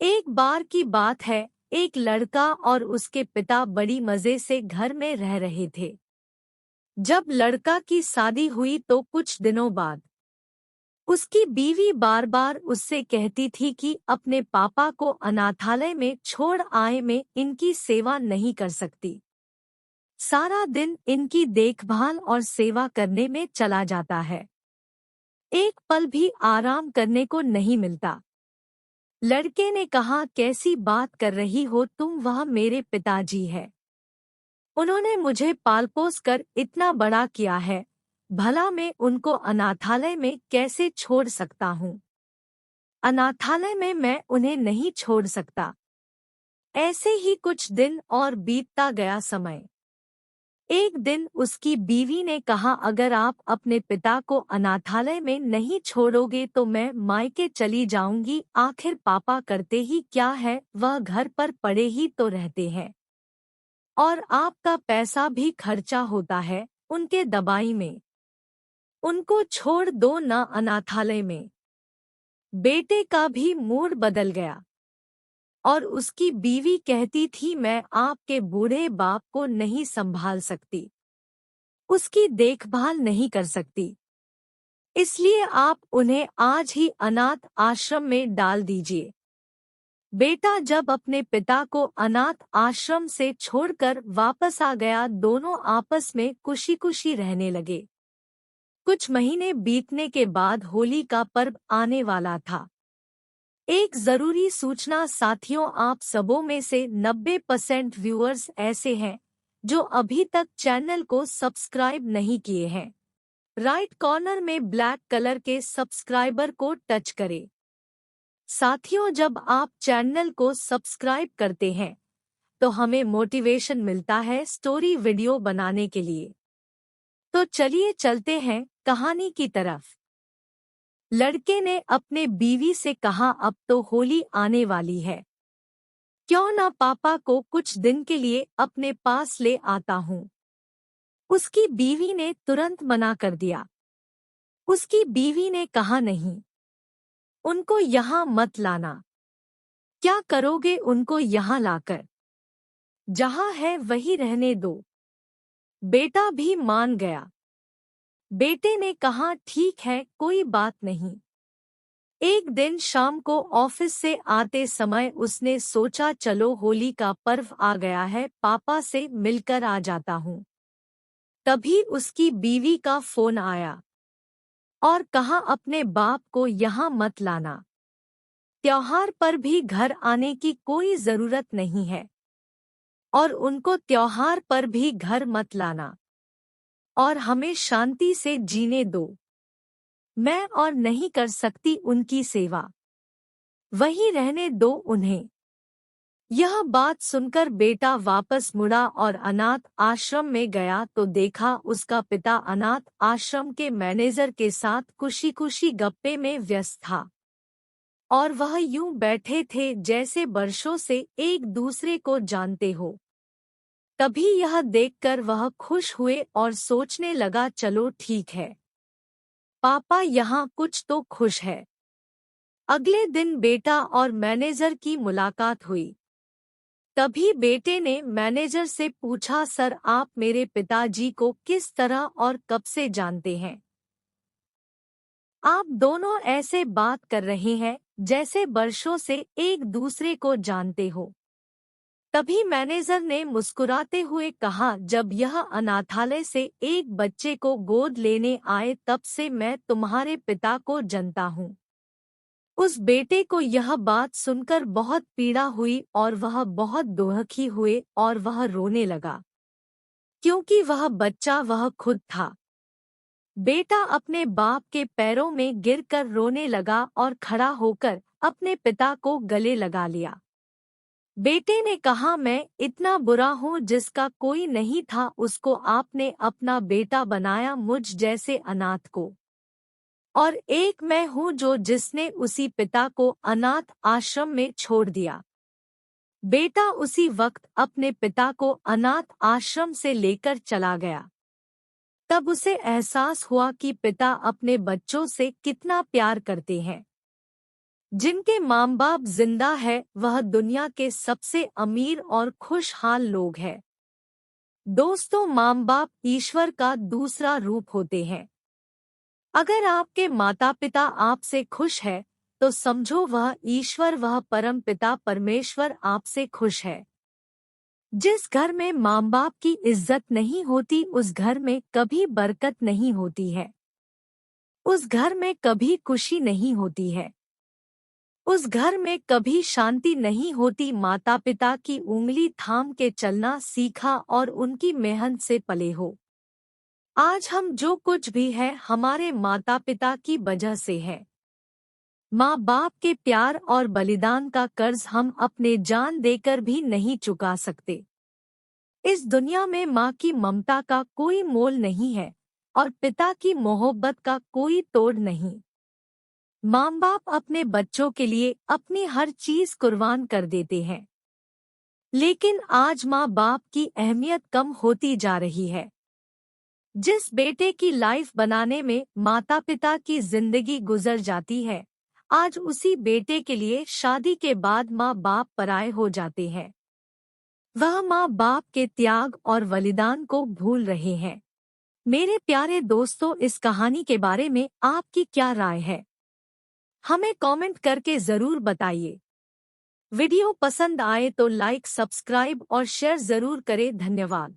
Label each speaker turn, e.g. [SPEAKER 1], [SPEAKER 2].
[SPEAKER 1] एक बार की बात है, एक लड़का और उसके पिता बड़ी मजे से घर में रह रहे थे। जब लड़का की शादी हुई तो कुछ दिनों बाद उसकी बीवी बार बार उससे कहती थी कि अपने पापा को अनाथालय में छोड़ आए, मैं इनकी सेवा नहीं कर सकती। सारा दिन इनकी देखभाल और सेवा करने में चला जाता है, एक पल भी आराम करने को नहीं मिलता। लड़के ने कहा, कैसी बात कर रही हो तुम, वह मेरे पिताजी है। उन्होंने मुझे पालपोस कर इतना बड़ा किया है, भला मैं उनको अनाथालय में कैसे छोड़ सकता हूँ। अनाथालय में मैं उन्हें नहीं छोड़ सकता। ऐसे ही कुछ दिन और बीतता गया समय। एक दिन उसकी बीवी ने कहा, अगर आप अपने पिता को अनाथालय में नहीं छोड़ोगे तो मैं मायके चली जाऊंगी। आखिर पापा करते ही क्या है, वह घर पर पड़े ही तो रहते हैं और आपका पैसा भी खर्चा होता है उनके दवाई में। उनको छोड़ दो ना अनाथालय में। बेटे का भी मूड बदल गया और उसकी बीवी कहती थी, मैं आपके बूढ़े बाप को नहीं संभाल सकती, उसकी देखभाल नहीं कर सकती, इसलिए आप उन्हें आज ही अनाथ आश्रम में डाल दीजिए। बेटा जब अपने पिता को अनाथ आश्रम से छोड़कर वापस आ गया, दोनों आपस में खुशी खुशी रहने लगे। कुछ महीने बीतने के बाद होली का पर्व आने वाला था। एक जरूरी सूचना साथियों, आप सबों में से 90% व्यूअर्स ऐसे हैं जो अभी तक चैनल को सब्सक्राइब नहीं किए हैं। राइट कॉर्नर में ब्लैक कलर के सब्सक्राइबर को टच करें। साथियों, जब आप चैनल को सब्सक्राइब करते हैं तो हमें मोटिवेशन मिलता है स्टोरी वीडियो बनाने के लिए। तो चलिए चलते हैं कहानी की तरफ। लड़के ने अपने बीवी से कहा, अब तो होली आने वाली है, क्यों ना पापा को कुछ दिन के लिए अपने पास ले आता हूँ। उसकी बीवी ने तुरंत मना कर दिया। उसकी बीवी ने कहा, नहीं, उनको यहाँ मत लाना। क्या करोगे उनको यहाँ लाकर? जहाँ है वही रहने दो। बेटा भी मान गया। बेटे ने कहा, ठीक है, कोई बात नहीं। एक दिन शाम को ऑफिस से आते समय उसने सोचा, चलो होली का पर्व आ गया है, पापा से मिलकर आ जाता हूँ। तभी उसकी बीवी का फोन आया और कहा, अपने बाप को यहाँ मत लाना। त्योहार पर भी घर आने की कोई जरूरत नहीं है और उनको त्योहार पर भी घर मत लाना और हमें शांति से जीने दो। मैं और नहीं कर सकती उनकी सेवा, वहीं रहने दो उन्हें। यह बात सुनकर बेटा वापस मुड़ा और अनाथ आश्रम में गया तो देखा उसका पिता अनाथ आश्रम के मैनेजर के साथ खुशी खुशी गप्पे में व्यस्त था और वह यूं बैठे थे जैसे वर्षों से एक दूसरे को जानते हो। तभी यह देखकर वह खुश हुए और सोचने लगा, चलो ठीक है, पापा यहाँ कुछ तो खुश है। अगले दिन बेटा और मैनेजर की मुलाकात हुई। तभी बेटे ने मैनेजर से पूछा, सर आप मेरे पिताजी को किस तरह और कब से जानते हैं? आप दोनों ऐसे बात कर रहे हैं जैसे वर्षों से एक दूसरे को जानते हो। तभी मैनेजर ने मुस्कुराते हुए कहा, जब यह अनाथालय से एक बच्चे को गोद लेने आए तब से मैं तुम्हारे पिता को जानता हूँ। उस बेटे को यह बात सुनकर बहुत पीड़ा हुई और वह बहुत दुखी हुए और वह रोने लगा, क्योंकि वह बच्चा वह खुद था। बेटा अपने बाप के पैरों में गिरकर रोने लगा और खड़ा होकर अपने पिता को गले लगा लिया। बेटे ने कहा, मैं इतना बुरा हूँ जिसका कोई नहीं था, उसको आपने अपना बेटा बनाया, मुझ जैसे अनाथ को। और एक मैं हूँ जो जिसने उसी पिता को अनाथ आश्रम में छोड़ दिया। बेटा उसी वक्त अपने पिता को अनाथ आश्रम से लेकर चला गया। तब उसे एहसास हुआ कि पिता अपने बच्चों से कितना प्यार करते हैं। जिनके माँ बाप जिंदा है वह दुनिया के सबसे अमीर और खुशहाल लोग हैं। दोस्तों, माँ बाप ईश्वर का दूसरा रूप होते हैं। अगर आपके माता पिता आपसे खुश है तो समझो वह ईश्वर, वह परम पिता परमेश्वर आपसे खुश है। जिस घर में माँ बाप की इज्जत नहीं होती उस घर में कभी बरकत नहीं होती है, उस घर में कभी खुशी नहीं होती है, उस घर में कभी शांति नहीं होती। माता पिता की उंगली थाम के चलना सीखा और उनकी मेहनत से पले हो। आज हम जो कुछ भी है हमारे माता पिता की वजह से है। माँ बाप के प्यार और बलिदान का कर्ज हम अपने जान देकर भी नहीं चुका सकते। इस दुनिया में माँ की ममता का कोई मोल नहीं है और पिता की मोहब्बत का कोई तोड़ नहीं। माँ बाप अपने बच्चों के लिए अपनी हर चीज कुर्बान कर देते हैं, लेकिन आज माँ बाप की अहमियत कम होती जा रही है। जिस बेटे की लाइफ बनाने में माता पिता की जिंदगी गुजर जाती है, आज उसी बेटे के लिए शादी के बाद माँ बाप पराये हो जाते हैं। वह माँ बाप के त्याग और बलिदान को भूल रहे हैं। मेरे प्यारे दोस्तों, इस कहानी के बारे में आपकी क्या राय है? हमें कमेंट करके जरूर बताइए। वीडियो पसंद आए तो लाइक, सब्सक्राइब और शेयर जरूर करें। धन्यवाद।